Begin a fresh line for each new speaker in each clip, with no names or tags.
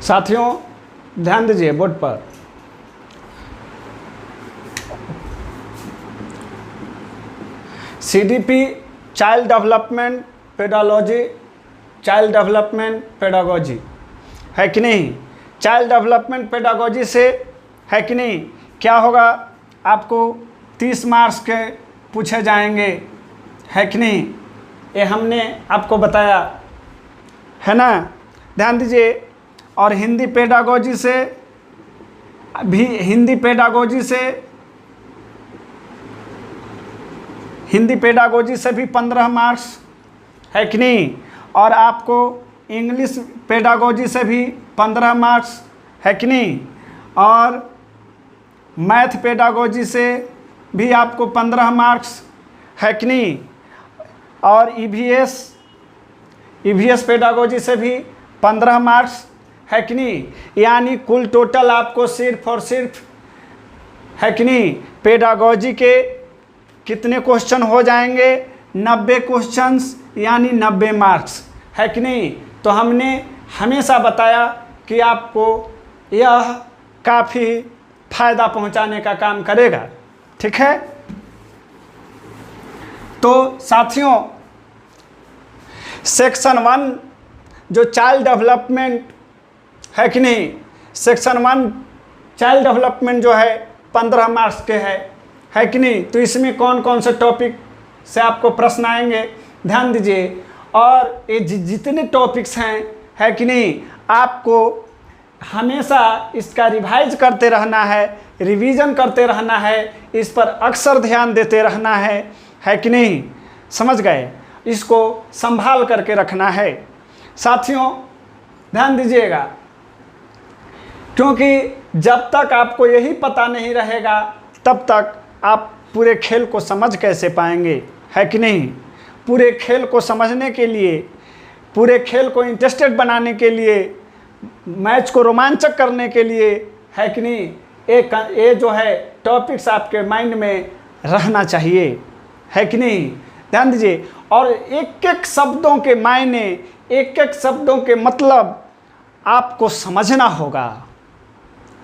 साथियों ध्यान दीजिए बोर्ड पर। CDP child development pedology, child development pedagogy, है कि नहीं। चाइल्ड डेवलपमेंट पेडागोजी से है कि नहीं क्या होगा, आपको 30 मार्क्स के पूछे जाएंगे, है कि नहीं। ये हमने आपको बताया है ना, ध्यान दीजिए। और हिंदी पेडागोजी से भी, हिंदी पेडागोजी से भी 15 मार्क्स, है कि नहीं। और आपको इंग्लिश पेडागोजी से भी 15 मार्क्स, है कि नहीं। और मैथ पेडागोजी से भी आपको 15 मार्क्स, है कि नहीं। और EVS पेडागोजी से भी 15 मार्क्स, है कि नहीं। यानी कुल टोटल आपको सिर्फ और सिर्फ, है कि नहीं, पेडागोजी के कितने क्वेश्चन हो जाएंगे, 90 क्वेश्चंस, यानी 90 मार्क्स, है कि नहीं। तो हमने हमेशा बताया कि आपको यह काफ़ी फायदा पहुंचाने का काम करेगा, ठीक है। तो साथियों सेक्शन 1 जो चाइल्ड डेवलपमेंट, है कि नहीं, सेक्शन 1 चाइल्ड डेवलपमेंट जो है 15 मार्क्स के है कि नहीं। तो इसमें कौन कौन से टॉपिक से आपको प्रश्न आएंगे, ध्यान दीजिए। और ये जितने टॉपिक्स हैं, है कि नहीं, आपको हमेशा इसका रिवाइज करते रहना है, रिवीजन करते रहना है, इस पर अक्सर ध्यान देते रहना है कि नहीं, समझ गए। इसको संभाल करके रखना है साथियों, ध्यान दीजिएगा। क्योंकि जब तक आपको यही पता नहीं रहेगा तब तक आप पूरे खेल को समझ कैसे पाएंगे, है कि नहीं। पूरे खेल को समझने के लिए, पूरे खेल को इंटरेस्टेड बनाने के लिए, मैच को रोमांचक करने के लिए, है कि नहीं, ये जो है टॉपिक्स आपके माइंड में रहना चाहिए, है कि नहीं, ध्यान दीजिए। और एक एक शब्दों के मायने, एक एक शब्दों के मतलब आपको समझना होगा,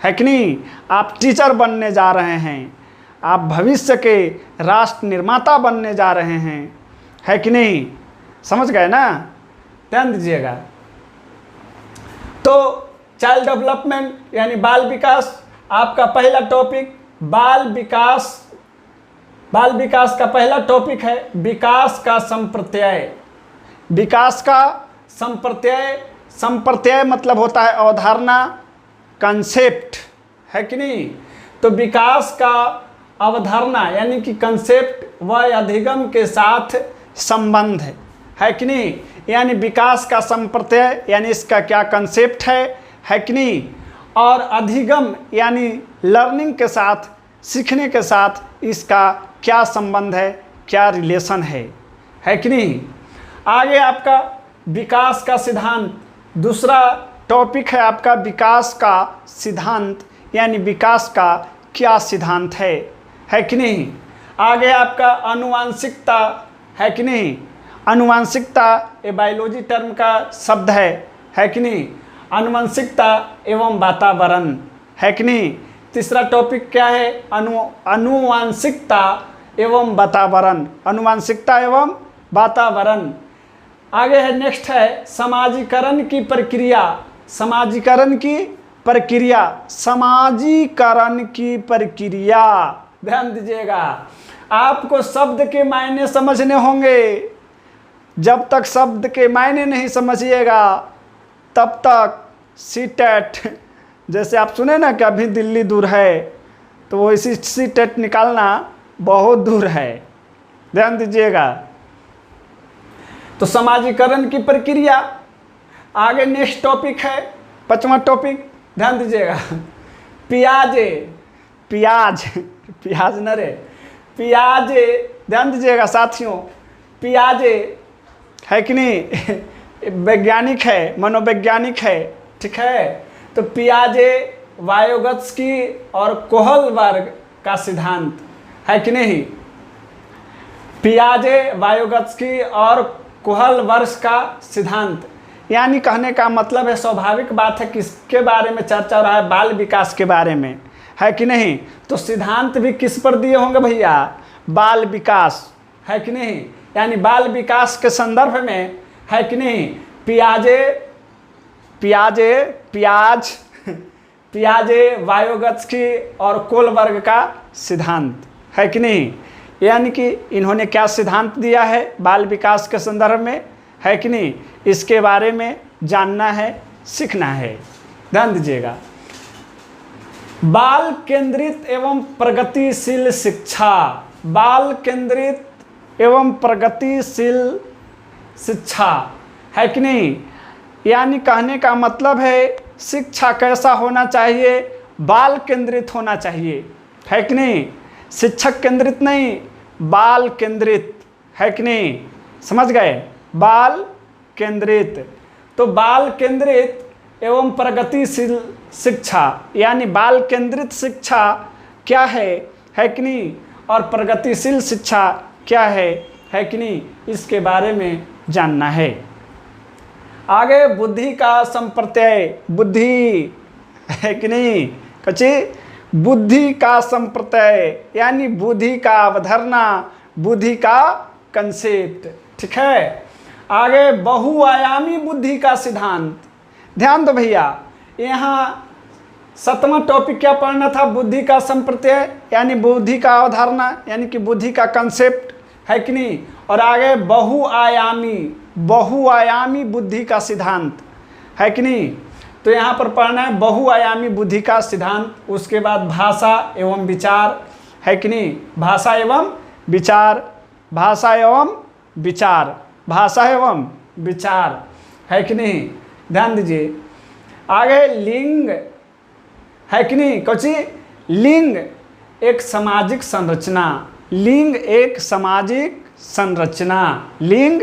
है कि नहीं। आप टीचर बनने जा रहे हैं, आप भविष्य के राष्ट्र निर्माता बनने जा रहे हैं, है कि नहीं, समझ गए ना, ध्यान दीजिएगा। तो चाइल्ड डेवलपमेंट यानी बाल विकास, आपका पहला टॉपिक बाल विकास का पहला टॉपिक है विकास का संप्रत्यय। विकास का संप्रत्यय मतलब होता है अवधारणा, कंसेप्ट, है कि नहीं। तो विकास का अवधारणा यानी कि कंसेप्ट व अधिगम के साथ संबंध है कि नहीं। यानी विकास का संप्रत्यय यानी इसका क्या कंसेप्ट है कि नहीं। और अधिगम यानी लर्निंग के साथ, सीखने के साथ इसका क्या संबंध है, क्या रिलेशन है कि नहीं। आगे आपका विकास का सिद्धांत, दूसरा टॉपिक है आपका विकास का सिद्धांत, यानी विकास का क्या सिद्धांत है कि नहीं। आगे आपका आनुवांशिकता, है कि नहीं। आनुवांशिकता ये बायोलॉजी टर्म का शब्द है कि नहीं। आनुवंशिकता एवं वातावरण, है कि नहीं। तीसरा टॉपिक क्या है, आनुवांशिकता एवं वातावरण, आनुवांशिकता एवं वातावरण। आगे है नेक्स्ट है समाजीकरण की प्रक्रिया, समाजीकरण की प्रक्रिया, ध्यान दीजिएगा। आपको शब्द के मायने समझने होंगे, जब तक शब्द के मायने नहीं समझिएगा तब तक सीटेट, जैसे आप सुने ना कि अभी दिल्ली दूर है, तो वो इसी सीटेट निकालना बहुत दूर है, ध्यान दीजिएगा। तो समाजीकरण की प्रक्रिया। आगे नेक्स्ट टॉपिक है 5वां टॉपिक, ध्यान दीजिएगा। प्याज न रे, पियाजे, ध्यान दीजिएगा साथियों। पियाजे है कि नहीं, वैज्ञानिक है, मनोवैज्ञानिक है, ठीक है। तो पियाजे वायोगत्स्की और कोहलबर्ग का सिद्धांत, है कि नहीं। पियाजे वायोगत्स्की और कोहलबर्ग का सिद्धांत, यानी कहने का मतलब है, स्वाभाविक बात है किसके बारे में चर्चा हो रहा है, बाल विकास के बारे में, है कि नहीं। तो सिद्धांत भी किस पर दिए होंगे भैया, बाल विकास, है कि नहीं। यानी बाल विकास के संदर्भ में, है कि नहीं, पियाजे वायोगत्स्की और कोलबर्ग का सिद्धांत, है कि नहीं। यानी कि इन्होंने क्या सिद्धांत दिया है बाल विकास के संदर्भ में, है कि नहीं, इसके बारे में जानना है, सीखना है। ध्यान दीजिएगा, बाल केंद्रित एवं प्रगतिशील शिक्षा, बाल केंद्रित एवं प्रगतिशील शिक्षा, है कि नहीं। यानी कहने का मतलब है शिक्षा कैसा होना चाहिए, बाल केंद्रित होना चाहिए, है कि नहीं, शिक्षक केंद्रित नहीं, बाल केंद्रित, है कि नहीं, समझ गए, बाल केंद्रित। तो बाल केंद्रित एवं प्रगतिशील शिक्षा, यानी बाल केंद्रित शिक्षा क्या है कि नहीं, और प्रगतिशील शिक्षा क्या है कि नहीं, इसके बारे में जानना है। आगे बुद्धि का संप्रत्यय, बुद्धि, है कि नहीं, कच्ची बुद्धि का संप्रत्यय, यानी बुद्धि का अवधारणा, बुद्धि का कंसेप्ट, ठीक है। आगे बहुआयामी बुद्धि का सिद्धांत, ध्यान दो भैया, यहाँ 7वां टॉपिक क्या पढ़ना था, बुद्धि का संप्रत्यय, यानी बुद्धि का अवधारणा, यानी कि बुद्धि का कंसेप्ट, है कि नहीं। और आगे बहुआयामी बुद्धि का सिद्धांत, है कि नहीं। तो यहाँ पर पढ़ना है बहुआयामी बुद्धि का सिद्धांत। उसके बाद भाषा एवं विचार, है कि नहीं, भाषा एवं विचार, भाषा एवं विचार, भाषा एवं विचार, है कि नहीं। ध्यान दीजिए, आगे लिंग, है कि नहीं, कौची, लिंग एक सामाजिक संरचना, लिंग एक सामाजिक संरचना, लिंग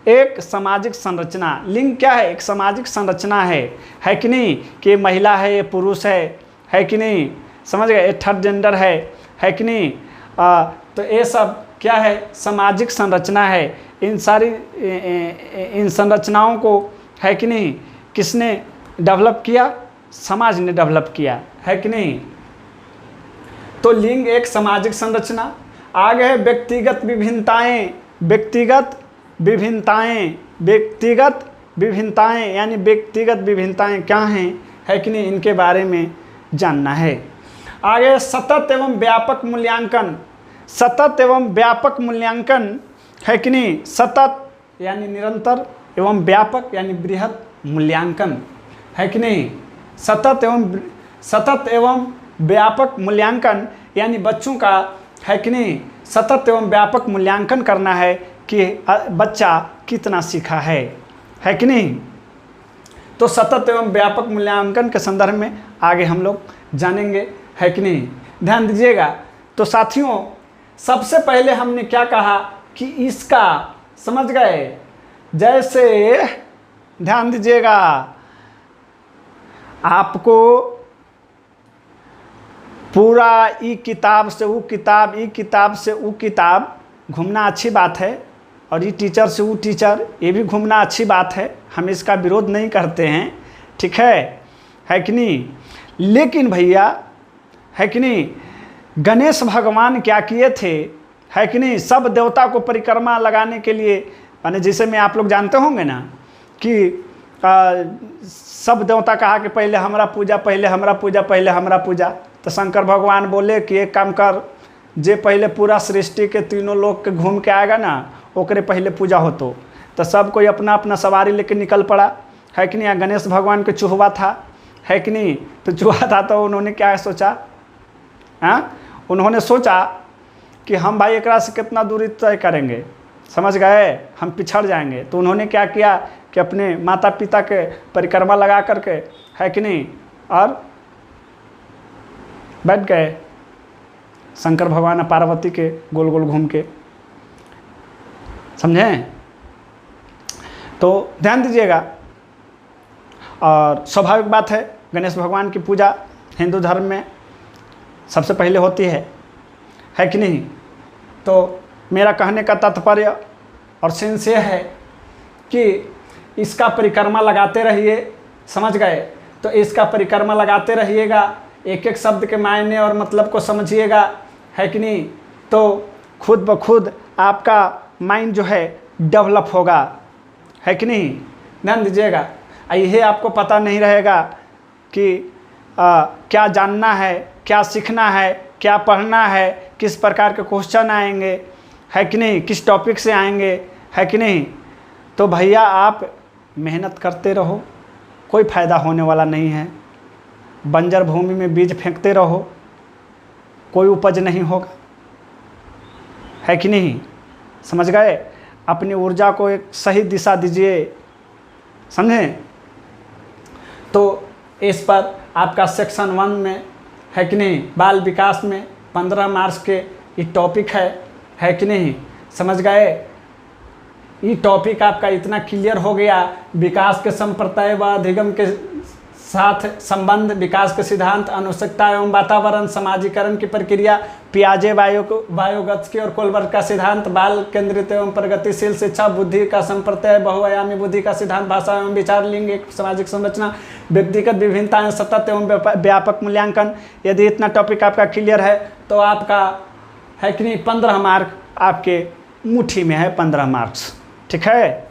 एक सामाजिक संरचना। लिंग क्या है, एक सामाजिक संरचना है कि नहीं, कि महिला है, ये पुरुष है कि नहीं, समझ गए, ये थर्ड जेंडर है कि नहीं। तो ये सब क्या है, सामाजिक संरचना है। इन सारी इन संरचनाओं को, है कि नहीं, किसने डेवलप किया, समाज ने डेवलप किया, है कि नहीं। तो लिंग एक सामाजिक संरचना। आगे है व्यक्तिगत विभिन्नताएं, व्यक्तिगत विभिन्नताएं, यानी व्यक्तिगत विभिन्नताएं क्या हैं, है कि नहीं, इनके बारे में जानना है। आगे सतत एवं व्यापक मूल्यांकन, सतत एवं व्यापक मूल्यांकन, है कि नहीं, सतत यानी निरंतर एवं व्यापक यानी बृहद मूल्यांकन, है कि नहीं। सतत एवं व्यापक मूल्यांकन यानी बच्चों का, है कि नहीं, सतत एवं व्यापक मूल्यांकन करना है कि बच्चा कितना सीखा है कि नहीं। तो सतत एवं व्यापक मूल्यांकन के संदर्भ में आगे हम लोग जानेंगे, है कि नहीं। ध्यान दीजिएगा। तो साथियों, सबसे पहले हमने क्या कहा कि इसका, समझ गए, जैसे ध्यान दीजिएगा, आपको पूरा ई किताब से वो किताब, ई किताब से वो किताब घूमना अच्छी बात है, और ये टीचर से वो टीचर, ये भी घूमना अच्छी बात है, हम इसका विरोध नहीं करते हैं, ठीक है कि नहीं। लेकिन भैया, है कि नहीं, गणेश भगवान क्या किए थे, है कि नहीं, सब देवता को परिक्रमा लगाने के लिए, माने जैसे में आप लोग जानते होंगे ना कि सब देवता कहा कि पहले हमरा पूजा, पहले हमरा पूजा, पहले हमरा पूजा। तो शंकर भगवान बोले कि एक काम कर, जे पहले पूरा सृष्टि के तीनों लोग के घूम के आएगा ना, ओकरे पहले पूजा होतो। तो सब कोई अपना अपना सवारी लेके निकल पड़ा, है कि नहीं। गणेश भगवान के चूहा था, है कि नहीं। तो चूहा था तो उन्होंने क्या सोचा, उन्होंने सोचा कि हम भाई एक से कितना दूरी तय करेंगे, समझ गए, हम पिछड़ जाएंगे। तो उन्होंने क्या किया कि अपने माता पिता के परिक्रमा लगा करके, है कि नहीं, और बैठ गए शंकर भगवान और पार्वती के गोल गोल घूम के, समझें। तो ध्यान दीजिएगा। और स्वाभाविक बात है, गणेश भगवान की पूजा हिंदू धर्म में सबसे पहले होती है कि नहीं। तो मेरा कहने का तात्पर्य और सेंस ये है कि इसका परिक्रमा लगाते रहिए, समझ गए। तो इसका परिक्रमा लगाते रहिएगा, एक एक शब्द के मायने और मतलब को समझिएगा, है कि नहीं। तो खुद ब खुद आपका माइंड जो है डेवलप होगा, है कि नहीं। ध्यान दीजिएगा। यही आपको पता नहीं रहेगा कि क्या जानना है, क्या सीखना है, क्या पढ़ना है, किस प्रकार के क्वेश्चन आएंगे, है कि नहीं, किस टॉपिक से आएंगे, है कि नहीं। तो भैया आप मेहनत करते रहो, कोई फ़ायदा होने वाला नहीं है। बंजर भूमि में बीज फेंकते रहो, कोई उपज नहीं होगा, है कि नहीं, समझ गए। अपनी ऊर्जा को एक सही दिशा दीजिए, समझें। तो इस पर आपका सेक्शन 1 में, है कि नहीं, बाल विकास में 15 मार्च के ये टॉपिक है कि नहीं, समझ गए। ये टॉपिक आपका इतना क्लियर हो गया, विकास के संप्रदाय व अधिगम के साथ संबंध, विकास के सिद्धांत, आवश्यकता एवं वातावरण, समाजीकरण की प्रक्रिया, पियाजे वायोगत्स्की और कोलबर्ग का सिद्धांत, बाल केंद्रित एवं प्रगतिशील शिक्षा, बुद्धि का संप्रदाय, बहुआयामी बुद्धि का सिद्धांत, भाषा एवं विचार, लिंग, एक सामाजिक संरचना, व्यक्तिगत विभिन्नताएं, सतत एवं व्यापक मूल्यांकन। यदि इतना टॉपिक आपका क्लियर है तो आपका, है कि नहीं, 15 मार्क आपके मुट्ठी में है, 15 मार्क्स, ठीक है।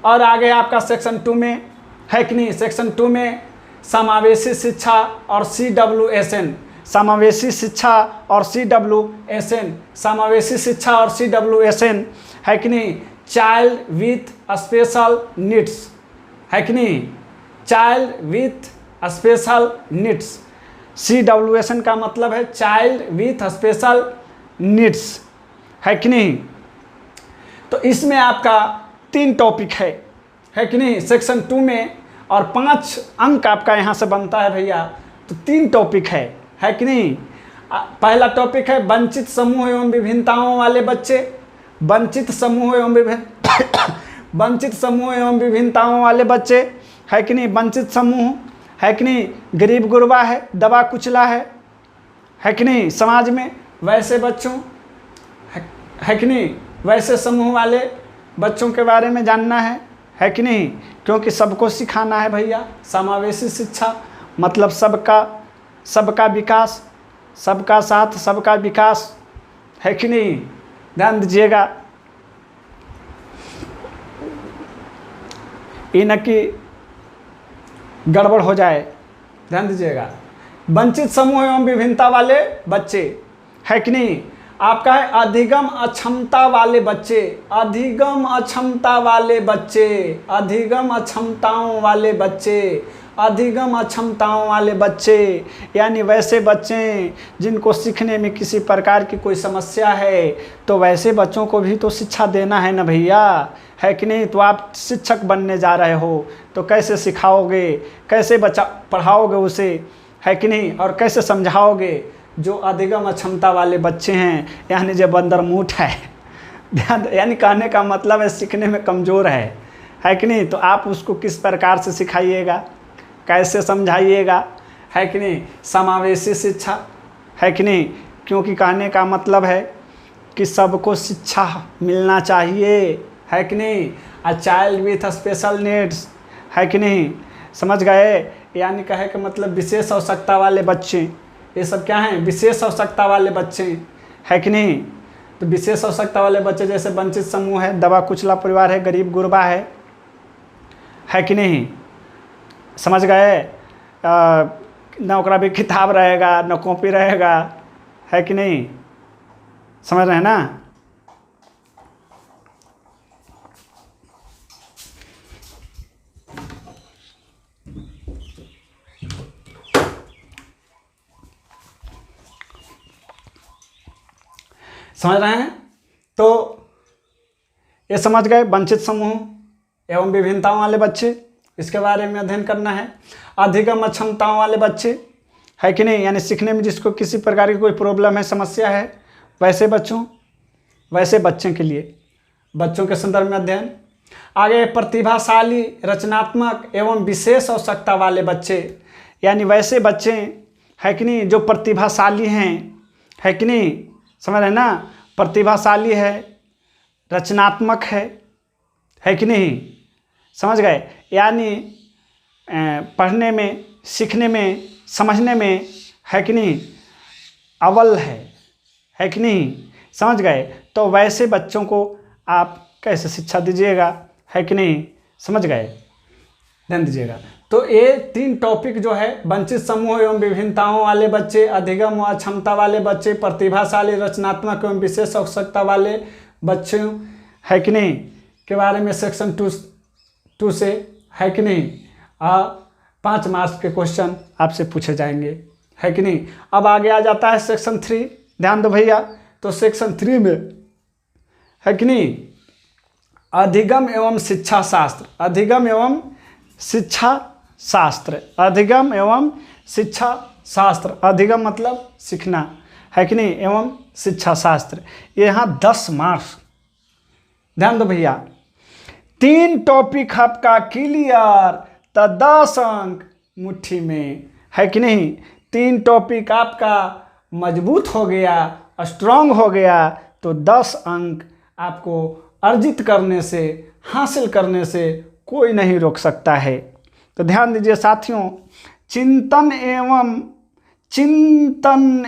और आगे आपका सेक्शन 2 में, है कि नहीं, सेक्शन 2 में समावेशी शिक्षा और CWSN, समावेशी शिक्षा और CWSN, समावेशी शिक्षा और CWSN, है कि नहीं, चाइल्ड विथ स्पेशल नीड्स, है कि नहीं, child with special needs. CWSN का मतलब है चाइल्ड विथ स्पेशल नीड्स, है कि नहीं। तो इसमें आपका 3 टॉपिक है कि नहीं, सेक्शन 2 में, और 5 अंक आपका यहाँ से बनता है भैया। तो 3 टॉपिक है कि नहीं। पहला टॉपिक है वंचित समूह एवं विभिन्नताओं वाले बच्चे, वंचित समूह एवं वंचित समूह एवं विभिन्नताओं वाले बच्चे, है कि नहीं, वंचित समूह, है कि नहीं, गरीब गुरबा है, दबा कुचला है कि नहीं समाज में, वैसे बच्चों, है कि नहीं, वैसे समूह वाले बच्चों के बारे में जानना है कि नहीं, क्योंकि सबको सिखाना है भैया। समावेशी शिक्षा मतलब सबका विकास, सबका साथ, सबका विकास, है कि नहीं। ध्यान दीजिएगा, ये न कि गड़बड़ हो जाए, ध्यान दीजिएगा। वंचित समूह एवं विभिन्नता वाले बच्चे, है कि नहीं, आपका है अधिगम अक्षमता वाले बच्चे, अधिगम अक्षमता वाले बच्चे, अधिगम अक्षमताओं वाले बच्चे, अधिगम अक्षमताओं वाले बच्चे, यानी वैसे बच्चे जिनको सीखने में किसी प्रकार की कोई समस्या है। तो वैसे बच्चों को भी तो शिक्षा देना है ना भैया, है कि नहीं। तो आप शिक्षक बनने जा रहे हो तो कैसे सिखाओगे, कैसे बच्चा पढ़ाओगे उसे, है कि नहीं, और कैसे समझाओगे। जो अधिगम अक्षमता वाले बच्चे हैं, यानी जो बंदरमूठ है, ध्यान, यानी कहने का मतलब है सीखने में कमज़ोर है कि नहीं। तो आप उसको किस प्रकार से सिखाइएगा, कैसे समझाइएगा, है कि नहीं। समावेशी शिक्षा, है कि नहीं, क्योंकि कहने का मतलब है कि सबको शिक्षा मिलना चाहिए, है कि नहीं। A child with special needs, है कि नहीं, समझ गए। यानी कहे कि मतलब विशेष आवश्यकता वाले बच्चे, ये सब क्या हैं, विशेष आवश्यकता वाले बच्चे, है कि नहीं। तो विशेष आवश्यकता वाले बच्चे जैसे वंचित समूह है, दबा कुचला परिवार है, गरीब गुरबा है कि नहीं, समझ गए। न ओकरा भी किताब रहेगा, न कॉपी रहेगा, है कि नहीं, समझ रहे हैं ना। समझ रहे हैं। तो ये समझ गए वंचित समूह एवं विभिन्नताओं वाले बच्चे, इसके बारे में अध्ययन करना है। अधिगम अक्षमताओं वाले बच्चे, है कि नहीं, यानी सीखने में जिसको किसी प्रकार की कोई प्रॉब्लम है, समस्या है, वैसे बच्चों के लिए बच्चों के संदर्भ में अध्ययन। आगे प्रतिभाशाली, रचनात्मक एवं विशेष आवश्यकता वाले बच्चे, यानी वैसे बच्चे, है कि नहीं, जो प्रतिभाशाली हैं, है कि नहीं, समझ रहे ना। प्रतिभाशाली है, रचनात्मक है कि नहीं, समझ गए, यानी पढ़ने में, सीखने में, समझने में, है कि नहीं, अव्वल है कि नहीं, समझ गए। तो वैसे बच्चों को आप कैसे शिक्षा दीजिएगा, है कि नहीं, समझ गए, ध्यान दीजिएगा। तो ये 3 टॉपिक जो है, वंचित समूह एवं विभिन्नताओं वाले बच्चे, अधिगम व क्षमता वाले बच्चे, प्रतिभाशाली रचनात्मक एवं विशेष आवश्यकता वाले बच्चों, है कि नहीं, के बारे में सेक्शन 2 से, है कि नहीं, 5 मार्क्स के क्वेश्चन आपसे पूछे जाएंगे, है कि नहीं। अब आगे आ जाता है सेक्शन 3, ध्यान दो भैया। तो सेक्शन 3 में, है कि नहीं, अधिगम एवं शिक्षा शास्त्र, अधिगम एवं शिक्षा शास्त्र, अधिगम एवं शिक्षा शास्त्र, अधिगम मतलब सीखना, है कि नहीं, एवं शिक्षा शास्त्र, यहाँ 10 मार्क्स, ध्यान दो भैया। 3 टॉपिक आपका क्लियर तो 10 अंक मुट्ठी में, है कि नहीं। 3 टॉपिक आपका मजबूत हो गया, स्ट्रांग हो गया, तो 10 अंक आपको अर्जित करने से, हासिल करने से कोई नहीं रोक सकता है। तो ध्यान दीजिए साथियों, चिंतन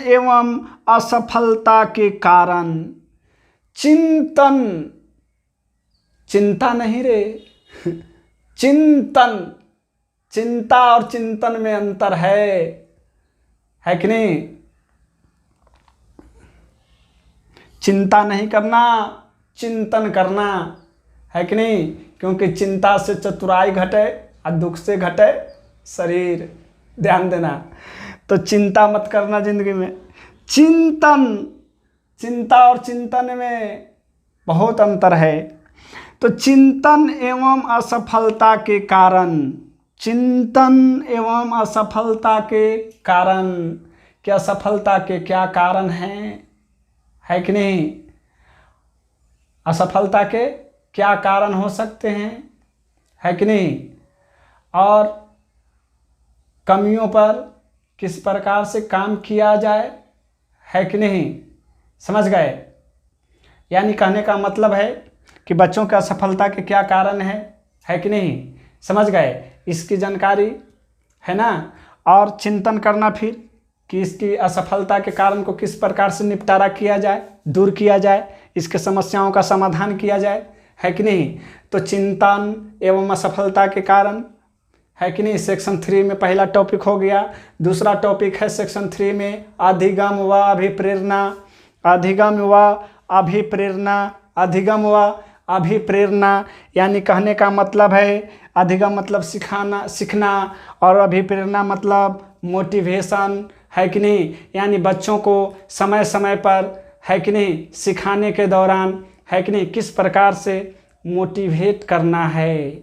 एवं असफलता के कारण, चिंता नहीं रे, चिंता और चिंतन में अंतर है कि नहीं। चिंता नहीं करना, चिंतन करना, है कि नहीं, क्योंकि चिंता से चतुराई घटे और दुख से घटे शरीर, ध्यान देना। तो चिंता मत करना जिंदगी में। चिंता और चिंतन में बहुत अंतर है। तो चिंतन एवं असफलता के कारण, चिंतन एवं असफलता के कारण, क्या असफलता के क्या कारण हैं, है कि नहीं, असफलता के क्या कारण हो सकते हैं, है कि नहीं, और कमियों पर किस प्रकार से काम किया जाए, है कि नहीं, समझ गए। यानी कहने का मतलब है कि बच्चों की असफलता के क्या कारण है कि नहीं, समझ गए, इसकी जानकारी है ना। और चिंतन करना फिर कि इसकी असफलता के कारण को किस प्रकार से निपटारा किया जाए, दूर किया जाए, इसके समस्याओं का समाधान किया जाए, है कि नहीं। तो चिंतन एवं असफलता के कारण, है कि नहीं, सेक्शन 3 में पहला टॉपिक हो गया। दूसरा टॉपिक है सेक्शन 3 में अधिगम व अभिप्रेरणा, अधिगम व अभिप्रेरणा, अधिगम व अभिप्रेरणा, यानी कहने का मतलब है अधिगम मतलब सीखना और अभिप्रेरणा मतलब मोटिवेशन, है कि नहीं, यानी बच्चों को समय समय पर, है कि नहीं, सिखाने के दौरान, है कि नहीं, किस प्रकार से मोटिवेट करना है,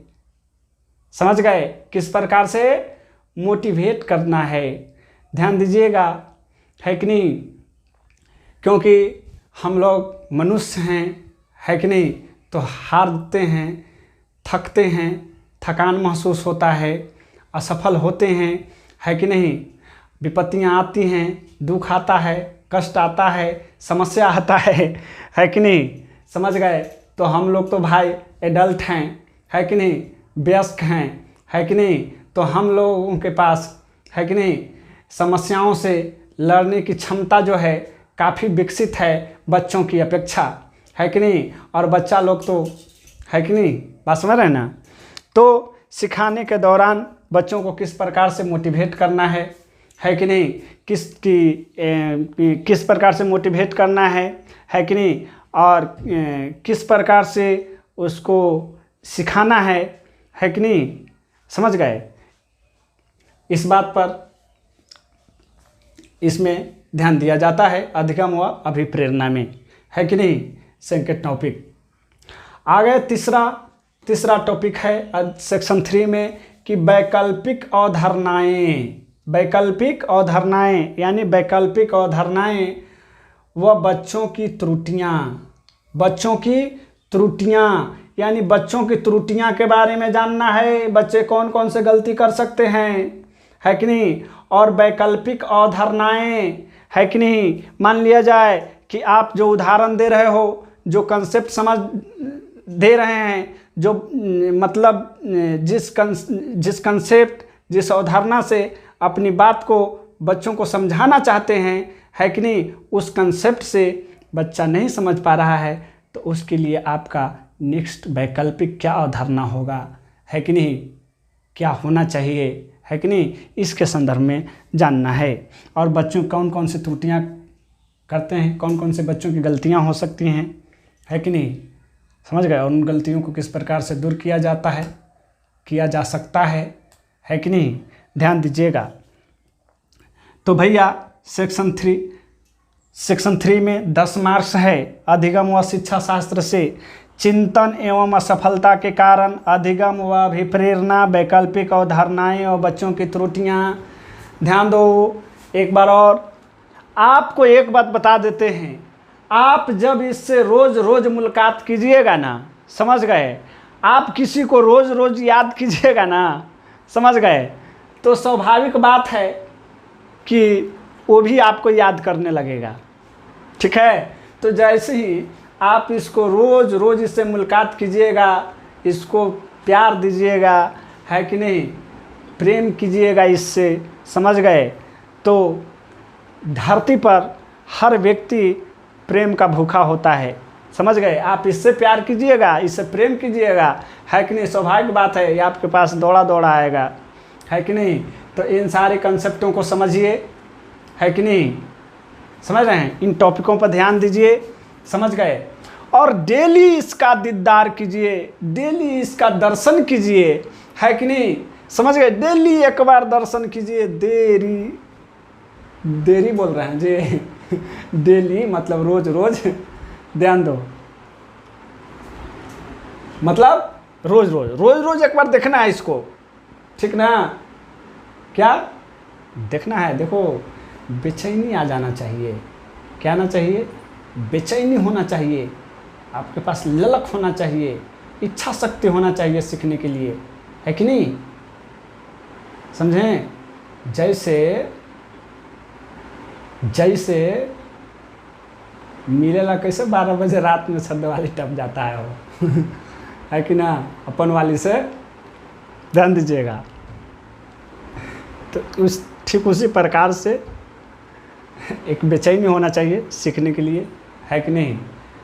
समझ गए, किस प्रकार से मोटिवेट करना है, ध्यान दीजिएगा, है कि नहीं। क्योंकि हम लोग मनुष्य हैं, है कि नहीं, तो हारते हैं, थकते हैं, थकान महसूस होता है, असफल होते हैं, है कि नहीं, विपत्तियां आती हैं, दुख आता है, कष्ट आता है, समस्या आता है कि नहीं, समझ गए। तो हम लोग तो भाई एडल्ट हैं, है कि नहीं, वयस्क हैं, है कि नहीं, तो हम लोगों के पास, है कि नहीं, समस्याओं से लड़ने की क्षमता जो है काफ़ी विकसित है बच्चों की अपेक्षा, है कि नहीं। और बच्चा लोग तो, है कि नहीं, बात समझ रहे ना। तो सिखाने के दौरान बच्चों को किस प्रकार से मोटिवेट करना है कि नहीं, किस प्रकार से मोटिवेट करना है कि नहीं, और किस प्रकार से उसको सिखाना है कि नहीं, समझ गए। इस बात पर इसमें ध्यान दिया जाता है अधिगम व अभिप्रेरणा में, है कि नहीं। सेकंड टॉपिक आ गए। तीसरा टॉपिक है सेक्शन 3 में कि वैकल्पिक अवधारणाएं, वैकल्पिक अवधारणाएं, यानी वैकल्पिक अवधारणाएं व बच्चों की त्रुटियां, यानी बच्चों की त्रुटियां के बारे में जानना है, बच्चे कौन कौन से गलती कर सकते हैं, है कि नहीं। और वैकल्पिक अवधारणाएं, है कि नहीं, मान लिया जाए कि आप जो उदाहरण दे रहे हो, जो कंसेप्ट समझ दे रहे हैं, जो मतलब जिस कंसेप्ट, जिस अवधारणा से अपनी बात को बच्चों को समझाना चाहते हैं, है कि नहीं, उस कंसेप्ट से बच्चा नहीं समझ पा रहा है, तो उसके लिए आपका नेक्स्ट वैकल्पिक क्या अवधारणा होगा, है कि नहीं, क्या होना चाहिए, है कि नहीं, इसके संदर्भ में जानना है। और बच्चों कौन कौन से त्रुटियां करते हैं, कौन कौन से बच्चों की गलतियां हो सकती हैं, है कि नहीं, समझ गए, और उन गलतियों को किस प्रकार से दूर किया जाता है, किया जा सकता है कि नहीं, ध्यान दीजिएगा। तो भैया सेक्शन 3 में 10 मार्क्स है। अधिगम व शिक्षा शास्त्र से चिंतन एवं असफलता के कारण, अधिगम व अभिप्रेरणा, वैकल्पिक अवधारणाएं और बच्चों की त्रुटियां। ध्यान दो एक बार और, आपको एक बात बता देते हैं, आप जब इससे रोज़ रोज़ मुलाकात कीजिएगा ना, समझ गए, आप किसी को रोज़ रोज़ याद कीजिएगा ना, समझ गए, तो स्वाभाविक बात है कि वो भी आपको याद करने लगेगा। ठीक है, तो जैसे ही आप इसको रोज़ रोज़ इससे मुलाकात कीजिएगा, इसको प्यार दीजिएगा, है कि नहीं, प्रेम कीजिएगा इससे, समझ गए, तो धरती पर हर व्यक्ति प्रेम का भूखा होता है, समझ गए। आप इससे प्यार कीजिएगा, इससे प्रेम कीजिएगा, है कि नहीं, स्वाभाविक बात है ये आपके पास दौड़ा दौड़ा आएगा, है कि नहीं। तो इन सारे कंसेप्टों को समझिए, है कि नहीं, समझ रहे हैं, इन टॉपिकों पर ध्यान दीजिए, समझ गए, और डेली इसका दीदार कीजिए, डेली इसका दर्शन कीजिए, है कि नहीं, समझ गए, डेली एक बार दर्शन कीजिए। देरी बोल रहे हैं जी डेली मतलब रोज रोज, ध्यान दो, मतलब रोज रोज एक बार देखना है इसको, ठीक ना, क्या देखना है, देखो बेचैनी आ जाना चाहिए, क्या आना चाहिए, बेचैनी होना चाहिए, आपके पास ललक होना चाहिए, इच्छा शक्ति होना चाहिए सीखने के लिए, है कि नहीं, समझें। जैसे मिलेला कैसे 12 बजे रात में छत वाली टप जाता है वो है कि ना, अपन वाली से, ध्यान दीजिएगा। तो ठीक उसी प्रकार से एक बेचैनी होना चाहिए सीखने के लिए, है कि नहीं,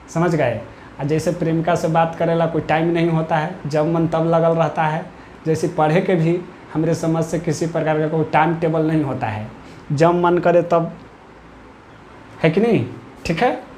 समझ गए। जैसे प्रेमिका से बात करेला कोई टाइम नहीं होता है, जब मन तब लगल रहता है, जैसे पढ़े के भी हमारे समझ से किसी प्रकार का कोई टाइम टेबल नहीं होता है, जब मन करे तब, है कि नहीं, ठीक है।